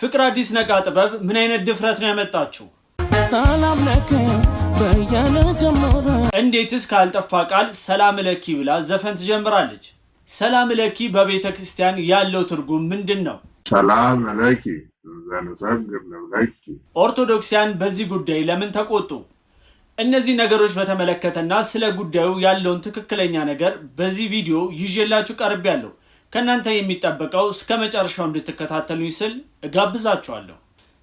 ፍቅር አዲስ ነቃ ጥበብ ምን አይነት ድፍረት ነው ያመጣችው? ሰላም ለኪ በያለ ጀመረ እንዴትስ ካልጠፋ ቃል ሰላም ለኪ ብላ ዘፈን ትጀምራለች? ሰላም ለኪ በቤተ ክርስቲያን ያለው ትርጉም ምንድነው? ሰላም ለኪ ዘንሰግር ለኪ። ኦርቶዶክሲያን በዚህ ጉዳይ ለምን ተቆጡ? እነዚህ ነገሮች በተመለከተና ስለ ጉዳዩ ያለውን ትክክለኛ ነገር በዚህ ቪዲዮ ይዤላችሁ ቀርቤያለሁ። ከናንተ የሚጠበቀው እስከ መጨረሻው እንድትከታተሉኝ ስል እጋብዛችኋለሁ።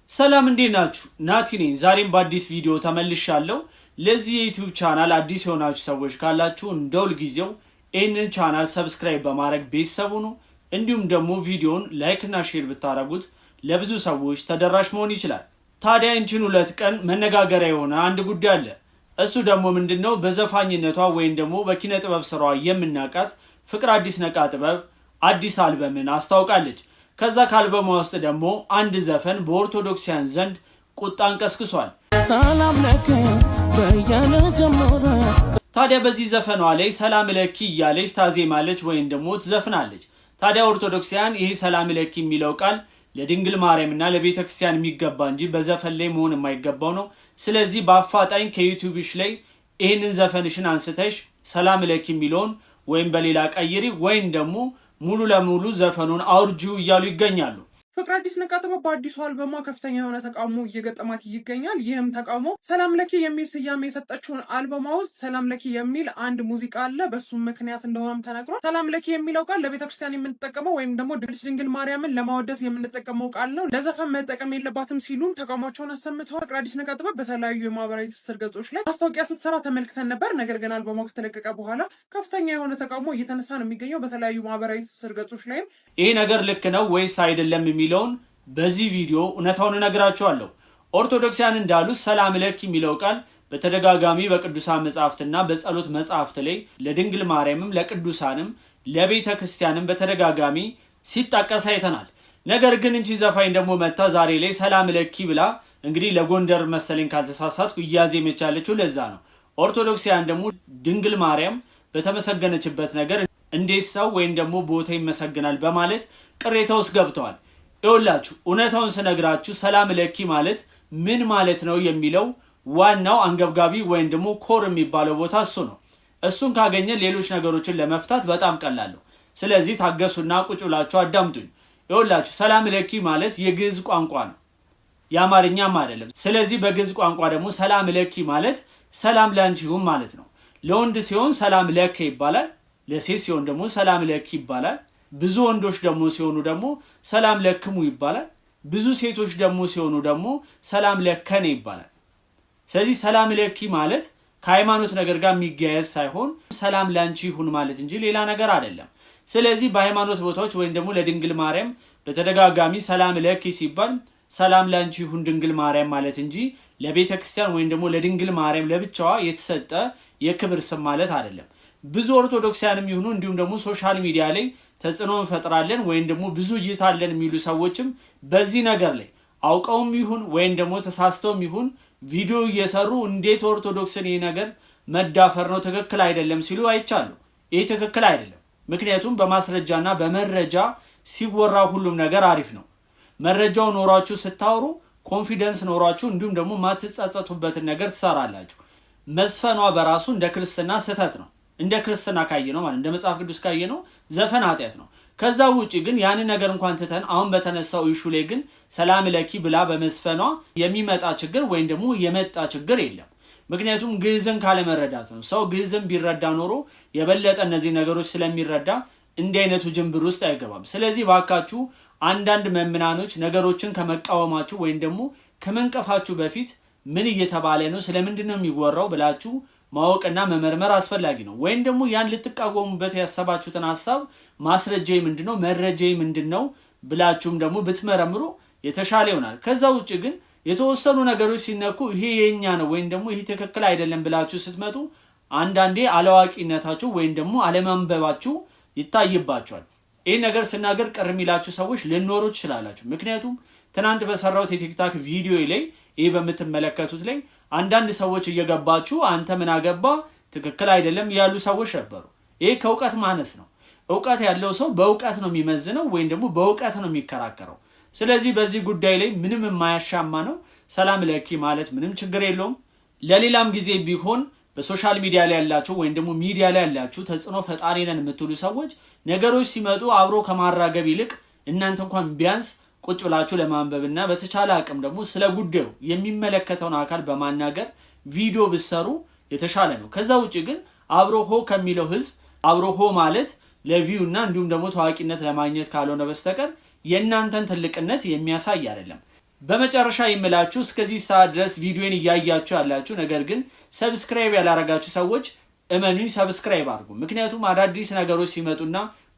ሰላም እንዴት ናችሁ? ናቲ ነኝ። ዛሬም በአዲስ ቪዲዮ ተመልሻለሁ። ለዚህ የዩቲዩብ ቻናል አዲስ የሆናችሁ ሰዎች ካላችሁ እንደሁል ጊዜው ይህንን ቻናል ሰብስክራይብ በማድረግ ቤተሰብ ሁኑ። እንዲሁም ደግሞ ቪዲዮውን ላይክ እና ሼር ብታደርጉት ለብዙ ሰዎች ተደራሽ መሆን ይችላል። ታዲያ እንቺን ሁለት ቀን መነጋገሪያ የሆነ አንድ ጉዳይ አለ። እሱ ደግሞ ምንድነው? በዘፋኝነቷ ወይም ደግሞ በኪነ ጥበብ ስራዋ የምናውቃት ፍቅር አዲስ ነቃ ጥበብ አዲስ አልበምን አስታውቃለች። ከዛ ከአልበሟ ውስጥ ደግሞ አንድ ዘፈን በኦርቶዶክሲያን ዘንድ ቁጣን ቀስቅሷል። ሰላም ለኪ በያለ ጀመረ። ታዲያ በዚህ ዘፈኗ ላይ ሰላም ለኪ እያለች ታዜማለች ወይም ደግሞ ትዘፍናለች። ታዲያ ኦርቶዶክሲያን ይሄ ሰላም ለኪ የሚለው ቃል ለድንግል ማርያምና ለቤተ ክርስቲያን የሚገባ እንጂ በዘፈን ላይ መሆን የማይገባው ነው። ስለዚህ በአፋጣኝ ከዩቲዩብሽ ላይ ይህንን ዘፈንሽን አንስተሽ ሰላም ለኪ የሚለውን ወይም በሌላ ቀይሪ ወይም ደግሞ ሙሉ ለሙሉ ዘፈኑን አውርጂው እያሉ ይገኛሉ። ፍቅር አዲስ ነቃ ጥበብ በአዲሱ አልበሟ ከፍተኛ የሆነ ተቃውሞ እየገጠማት ይገኛል። ይህም ተቃውሞ ሰላም ለኪ የሚል ስያሜ የሰጠችውን አልበሟ ውስጥ ሰላም ለኪ የሚል አንድ ሙዚቃ አለ። በሱም ምክንያት እንደሆነም ተነግሯል። ሰላም ለኪ የሚለው ቃል ለቤተክርስቲያን የምንጠቀመው ወይም ደግሞ ድንግል ማርያምን ለማወደስ የምንጠቀመው ቃል ነው። ለዘፈን መጠቀም የለባትም ሲሉም ተቃውሟቸውን አሰምተዋል። ፍቅር አዲስ ነቃ ጥበብ በተለያዩ የማህበራዊ ትስስር ገጾች ላይ ማስታወቂያ ስትሰራ ተመልክተን ነበር። ነገር ግን አልበሟ ከተለቀቀ በኋላ ከፍተኛ የሆነ ተቃውሞ እየተነሳ ነው የሚገኘው። በተለያዩ ማህበራዊ ትስስር ገጾች ላይም ይሄ ነገር ልክ ነው ወይስ አይደለም የሚለውን በዚህ ቪዲዮ እውነታውን እነግራችኋለሁ። ኦርቶዶክሲያን እንዳሉት ሰላም ለኪ የሚለው ቃል በተደጋጋሚ በቅዱሳን መጻሕፍትና በጸሎት መጻሕፍት ላይ ለድንግል ማርያምም ለቅዱሳንም ለቤተ ክርስቲያንም በተደጋጋሚ ሲጠቀስ አይተናል። ነገር ግን እንቺ ዘፋኝ ደግሞ መታ ዛሬ ላይ ሰላም ለኪ ብላ እንግዲህ ለጎንደር መሰለኝ ካልተሳሳትኩ እያዜመች ያለችው ለዛ ነው። ኦርቶዶክሲያን ደግሞ ድንግል ማርያም በተመሰገነችበት ነገር እንዴት ሰው ወይም ደግሞ ቦታ ይመሰግናል በማለት ቅሬታ ውስጥ ገብተዋል። ይኸውላችሁ እውነታውን ስነግራችሁ ሰላም ለኪ ማለት ምን ማለት ነው የሚለው ዋናው አንገብጋቢ ወይም ደግሞ ኮር የሚባለው ቦታ እሱ ነው። እሱን ካገኘን ሌሎች ነገሮችን ለመፍታት በጣም ቀላል ነው። ስለዚህ ታገሱና ቁጭ ብላችሁ አዳምጡኝ። ይኸውላችሁ ሰላም ለኪ ማለት የግዕዝ ቋንቋ ነው፣ የአማርኛም አይደለም። ስለዚህ በግዕዝ ቋንቋ ደግሞ ሰላም ለኪ ማለት ሰላም ላንቺ ይሁን ማለት ነው። ለወንድ ሲሆን ሰላም ለከ ይባላል፣ ለሴት ሲሆን ደግሞ ሰላም ለኪ ይባላል። ብዙ ወንዶች ደግሞ ሲሆኑ ደግሞ ሰላም ለክሙ ይባላል። ብዙ ሴቶች ደግሞ ሲሆኑ ደግሞ ሰላም ለከነ ይባላል። ስለዚህ ሰላም ለኪ ማለት ከሃይማኖት ነገር ጋር የሚገያዝ ሳይሆን ሰላም ላንቺ ይሁን ማለት እንጂ ሌላ ነገር አይደለም። ስለዚህ በሃይማኖት ቦታዎች ወይም ደግሞ ለድንግል ማርያም በተደጋጋሚ ሰላም ለኪ ሲባል ሰላም ላንቺ ይሁን ድንግል ማርያም ማለት እንጂ ለቤተ ክርስቲያን ወይም ደግሞ ለድንግል ማርያም ለብቻዋ የተሰጠ የክብር ስም ማለት አይደለም። ብዙ ኦርቶዶክሲያንም ይሁኑ እንዲሁም ደግሞ ሶሻል ሚዲያ ላይ ተጽዕኖ እንፈጥራለን ወይም ደግሞ ብዙ እይታ አለን የሚሉ ሰዎችም በዚህ ነገር ላይ አውቀውም ይሁን ወይም ደግሞ ተሳስተውም ይሁን ቪዲዮ እየሰሩ እንዴት ኦርቶዶክስን ይህ ነገር መዳፈር ነው ትክክል አይደለም ሲሉ አይቻሉ። ይህ ትክክል አይደለም። ምክንያቱም በማስረጃና በመረጃ ሲወራ ሁሉም ነገር አሪፍ ነው። መረጃው ኖሯችሁ ስታወሩ ኮንፊደንስ ኖሯችሁ እንዲሁም ደግሞ ማትጸጸቱበትን ነገር ትሰራላችሁ። መዝፈኗ በራሱ እንደ ክርስትና ስህተት ነው። እንደ ክርስትና ካየ ነው ማለት እንደ መጽሐፍ ቅዱስ ካየ ነው ዘፈን ኃጢአት ነው። ከዛ ውጪ ግን ያንን ነገር እንኳን ትተን አሁን በተነሳው ኢሹ ላይ ግን ሰላም ለኪ ብላ በመዝፈኗ የሚመጣ ችግር ወይም ደግሞ የመጣ ችግር የለም። ምክንያቱም ግዕዝን ካለመረዳት ነው። ሰው ግዕዝን ቢረዳ ኖሮ የበለጠ እነዚህ ነገሮች ስለሚረዳ እንዲህ አይነቱ ጅምብር ውስጥ አይገባም። ስለዚህ ባካችሁ አንዳንድ መምናኖች ነገሮችን ከመቃወማችሁ ወይም ደግሞ ከመንቀፋችሁ በፊት ምን እየተባለ ነው ስለምንድን ነው የሚወራው ብላችሁ ማወቅና መመርመር አስፈላጊ ነው። ወይም ደግሞ ያን ልትቃወሙበት ያሰባችሁትን ሐሳብ ማስረጃዬ ምንድነው መረጃዬ ምንድነው ብላችሁም ደግሞ ብትመረምሩ የተሻለ ይሆናል። ከዛ ውጪ ግን የተወሰኑ ነገሮች ሲነኩ ይሄ የኛ ነው ወይም ደግሞ ይሄ ትክክል አይደለም ብላችሁ ስትመጡ አንዳንዴ አለዋቂነታችሁ ወይም ደግሞ አለማንበባችሁ ይታይባችኋል። ይሄ ነገር ስናገር ቅር የሚላችሁ ሰዎች ልኖሩ ትችላላችሁ። ምክንያቱም ትናንት በሰራሁት የቲክታክ ቪዲዮ ላይ ይሄ በምትመለከቱት ላይ አንዳንድ ሰዎች እየገባችሁ አንተ ምን አገባ ትክክል አይደለም ያሉ ሰዎች ነበሩ። ይሄ ከእውቀት ማነስ ነው። እውቀት ያለው ሰው በእውቀት ነው የሚመዝነው ወይም ደግሞ በእውቀት ነው የሚከራከረው። ስለዚህ በዚህ ጉዳይ ላይ ምንም የማያሻማ ነው። ሰላም ለኪ ማለት ምንም ችግር የለውም። ለሌላም ጊዜ ቢሆን በሶሻል ሚዲያ ላይ ያላችሁ ወይም ደግሞ ሚዲያ ላይ ያላችሁ ተጽዕኖ ፈጣሪ ነን የምትሉ ሰዎች ነገሮች ሲመጡ አብሮ ከማራገብ ይልቅ እናንተ እንኳን ቢያንስ ቁጭ ብላችሁ ለማንበብና በተቻለ አቅም ደግሞ ስለ ጉዳዩ የሚመለከተውን አካል በማናገር ቪዲዮ ብትሰሩ የተሻለ ነው። ከዛ ውጪ ግን አብሮ ሆ ከሚለው ህዝብ አብሮ ሆ ማለት ለቪው እና እንዲሁም ደግሞ ታዋቂነት ለማግኘት ካልሆነ በስተቀር የእናንተን ትልቅነት የሚያሳይ አይደለም። በመጨረሻ ይምላችሁ እስከዚህ ሰዓት ድረስ ቪዲዮን እያያችሁ ያላችሁ ነገር ግን ሰብስክራይብ ያላረጋችሁ ሰዎች እመኑኝ ሰብስክራይብ አድርጉ። ምክንያቱም አዳዲስ ነገሮች ሲመጡና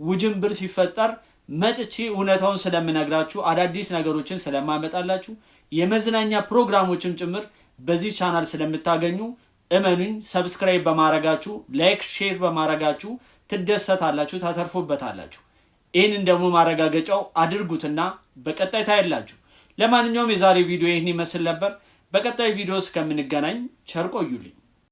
ውጅንብር ሲፈጠር መጥቼ እውነታውን ስለምነግራችሁ አዳዲስ ነገሮችን ስለማመጣላችሁ የመዝናኛ ፕሮግራሞችም ጭምር በዚህ ቻናል ስለምታገኙ እመኑኝ ሰብስክራይብ በማረጋችሁ ላይክ ሼር በማረጋችሁ ትደሰታላችሁ፣ ታተርፉበታላችሁ። ይህንን ደግሞ ማረጋገጫው አድርጉትና በቀጣይ ታያላችሁ። ለማንኛውም የዛሬ ቪዲዮ ይህን ይመስል ነበር። በቀጣይ ቪዲዮ እስከምንገናኝ ቸር ቆዩልኝ።